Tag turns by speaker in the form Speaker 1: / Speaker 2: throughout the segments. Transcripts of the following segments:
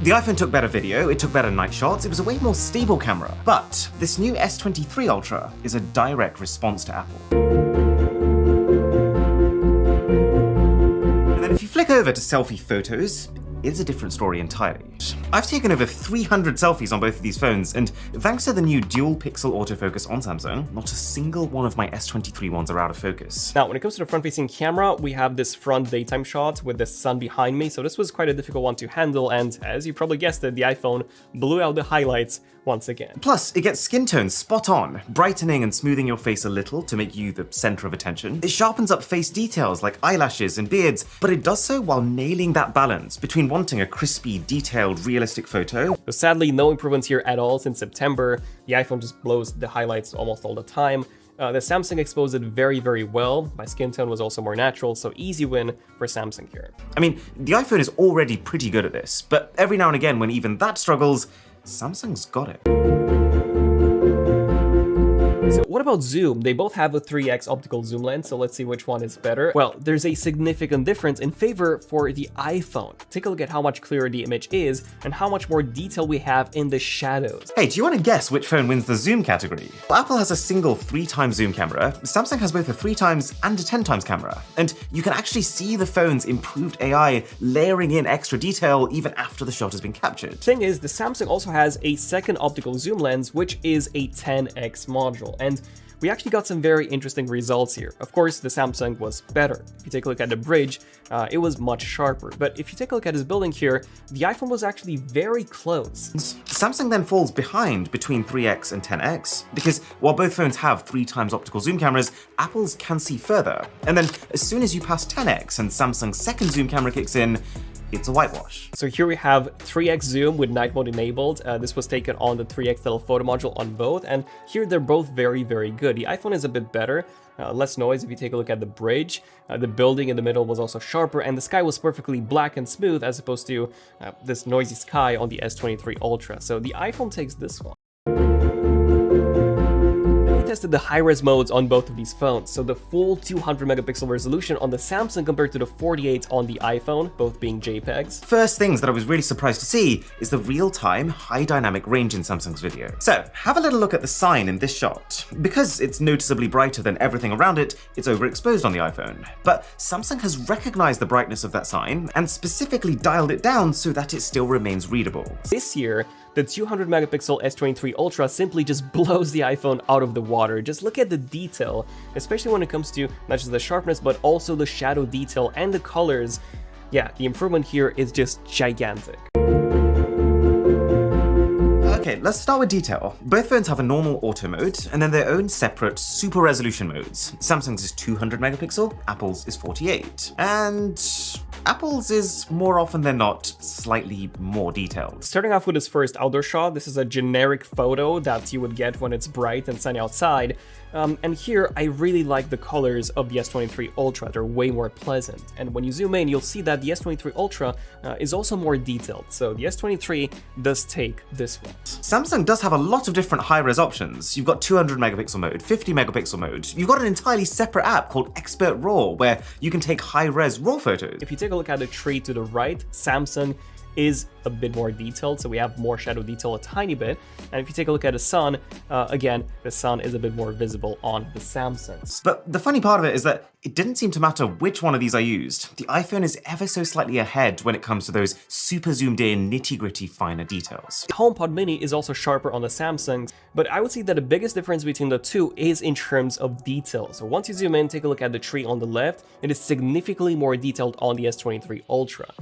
Speaker 1: The iPhone took better video, it took better night shots, it was a way more stable camera. But this new S23 Ultra is a direct response to Apple. And then if you flick over to selfie photos, it's a different story entirely. I've taken over 300 selfies on both of these phones, and thanks to the new dual pixel autofocus on Samsung, not a single one of my S23 ones are out of focus.
Speaker 2: Now, when it comes to the front-facing camera, we have this front daytime shot with the sun behind me, so this was quite a difficult one to handle, and as you probably guessed it, the iPhone blew out the highlights once again.
Speaker 1: Plus, it gets skin tone spot on, brightening and smoothing your face a little to make you the center of attention. It sharpens up face details like eyelashes and beards, but it does so while nailing that balance between wanting a crispy, detailed, realistic photo.
Speaker 2: So sadly, no improvements here at all since September. The iPhone just blows the highlights almost all the time. The Samsung exposed it very, very well. My skin tone was also more natural, so easy win for Samsung here.
Speaker 1: I mean, the iPhone is already pretty good at this, but every now and again when even that struggles, Samsung's got it.
Speaker 2: So what about zoom? They both have a 3x optical zoom lens, so let's see which one is better. Well, there's a significant difference in favor for the iPhone. Take a look at how much clearer the image is and how much more detail we have in the shadows.
Speaker 1: Hey, do you want to guess which phone wins the zoom category? Well, Apple has a single 3x zoom camera, Samsung has both a 3x and a 10x camera, and you can actually see the phone's improved AI layering in extra detail even after the shot has been captured.
Speaker 2: Thing is, the Samsung also has a second optical zoom lens, which is a 10x module. And we actually got some very interesting results here. Of course, the Samsung was better. If you take a look at the bridge, it was much sharper. But if you take a look at his building here, the iPhone was actually very close.
Speaker 1: Samsung then falls behind between 3x and 10x, because while both phones have 3x optical zoom cameras, Apple's can see further. And then as soon as you pass 10x and Samsung's second zoom camera kicks in, it's a whitewash.
Speaker 2: So here we have 3x zoom with night mode enabled. This was taken on the 3x telephoto module on both, and here they're both very, very good. The iPhone is a bit better, less noise if you take a look at the bridge. The building in the middle was also sharper, and the sky was perfectly black and smooth as opposed to this noisy sky on the S23 Ultra. So the iPhone takes this one. Tested the high-res modes on both of these phones, so the full 200 megapixel resolution on the Samsung compared to the 48 on the iPhone, both being JPEGs.
Speaker 1: First things that I was really surprised to see is the real-time high dynamic range in Samsung's video. So have a little look at the sign in this shot. Because it's noticeably brighter than everything around it, it's overexposed on the iPhone. But Samsung has recognized the brightness of that sign and specifically dialed it down so that it still remains readable.
Speaker 2: This year, the 200 megapixel S23 Ultra simply just blows the iPhone out of the water. Just look at the detail, especially when it comes to not just the sharpness, but also the shadow detail and the colors. Yeah, the improvement here is just gigantic.
Speaker 1: Okay, let's start with detail. Both phones have a normal auto mode, and then their own separate super resolution modes. Samsung's is 200 megapixel, Apple's is 48. And Apple's is more often than not slightly more detailed.
Speaker 2: Starting off with this first outdoor shot, this is a generic photo that you would get when it's bright and sunny outside. And here, I really like the colors of the S23 Ultra. They're way more pleasant. And when you zoom in, you'll see that the S23 Ultra is also more detailed. So the S23 does take this one.
Speaker 1: Samsung does have a lot of different high-res options. You've got 200 megapixel mode, 50 megapixel mode. You've got an entirely separate app called Expert RAW, where you can take high-res RAW photos.
Speaker 2: If you take a look at the tree to the right, Samsung is a bit more detailed, so we have more shadow detail a tiny bit. And if you take a look at the sun, again, the sun is a bit more visible on the Samsungs.
Speaker 1: But the funny part of it is that it didn't seem to matter which one of these I used. The iPhone is ever so slightly ahead when it comes to those super zoomed in, nitty-gritty finer details.
Speaker 2: The HomePod Mini is also sharper on the Samsungs, but I would say that the biggest difference between the two is in terms of detail. So once you zoom in, take a look at the tree on the left, it is significantly more detailed on the S23 Ultra.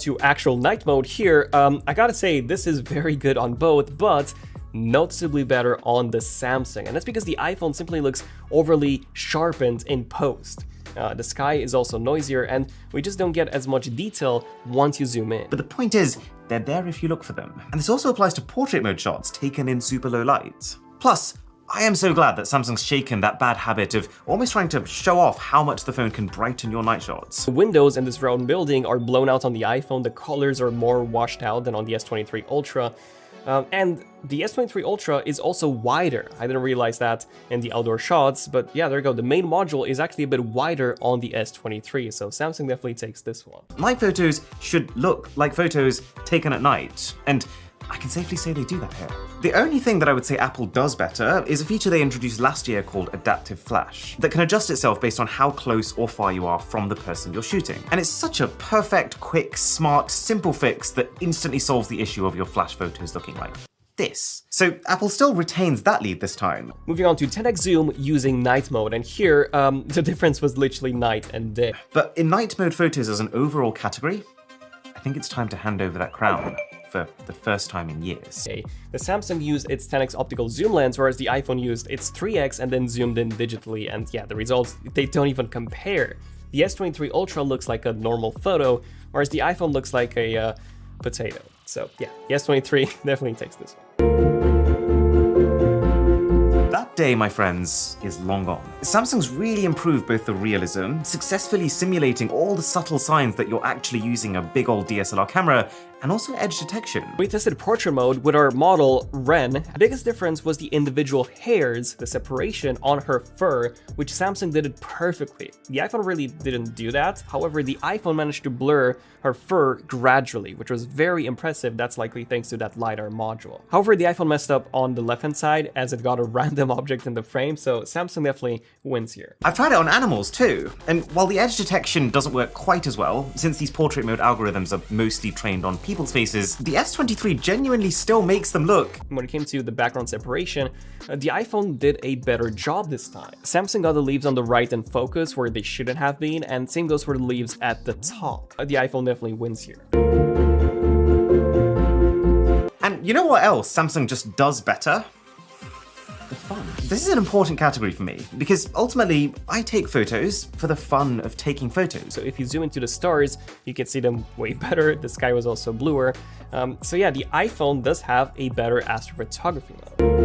Speaker 2: To actual night mode here, I gotta say this is very good on both, but noticeably better on the Samsung, and that's because the iPhone simply looks overly sharpened in post. The sky is also noisier, and we just don't get as much detail once you zoom in.
Speaker 1: But the point is, they're there if you look for them. And this also applies to portrait mode shots taken in super low light. Plus, I am so glad that Samsung's shaken that bad habit of almost trying to show off how much the phone can brighten your night shots.
Speaker 2: The windows in this round building are blown out on the iPhone, the colors are more washed out than on the S23 Ultra. And the S23 Ultra is also wider. I didn't realize that in the outdoor shots, but yeah, there you go. The main module is actually a bit wider on the S23, so Samsung definitely takes this one.
Speaker 1: Night photos should look like photos taken at night, and I can safely say they do that here. The only thing that I would say Apple does better is a feature they introduced last year called Adaptive Flash, that can adjust itself based on how close or far you are from the person you're shooting. And it's such a perfect, quick, smart, simple fix that instantly solves the issue of your flash photos looking like this. So Apple still retains that lead this time.
Speaker 2: Moving on to 10x zoom using night mode, and here the difference was literally night and day.
Speaker 1: But in night mode photos as an overall category, I think it's time to hand over that crown for the first time in years.
Speaker 2: The Samsung used its 10x optical zoom lens, whereas the iPhone used its 3x and then zoomed in digitally, and yeah, the results, they don't even compare. The S23 Ultra looks like a normal photo, whereas the iPhone looks like a potato. So yeah, the S23 definitely takes this one.
Speaker 1: That day, my friends, is long gone. Samsung's really improved both the realism, successfully simulating all the subtle signs that you're actually using a big old DSLR camera, and also edge detection.
Speaker 2: We tested portrait mode with our model, Ren. The biggest difference was the individual hairs, the separation on her fur, which Samsung did it perfectly. The iPhone really didn't do that. However, the iPhone managed to blur her fur gradually, which was very impressive. That's likely thanks to that LiDAR module. However, the iPhone messed up on the left-hand side as it got a random object in the frame, so Samsung definitely wins here.
Speaker 1: I've tried it on animals too, and while the edge detection doesn't work quite as well, since these portrait mode algorithms are mostly trained on people's faces, the S23 genuinely still makes them look.
Speaker 2: When it came to the background separation, the iPhone did a better job this time. Samsung got the leaves on the right in focus where they shouldn't have been, and same goes for the leaves at the top. The iPhone definitely wins here.
Speaker 1: And you know what else Samsung just does better? The fun. This is an important category for me, because ultimately, I take photos for the fun of taking photos.
Speaker 2: So if you zoom into the stars, you can see them way better. The sky was also bluer. So yeah, the iPhone does have a better astrophotography mode.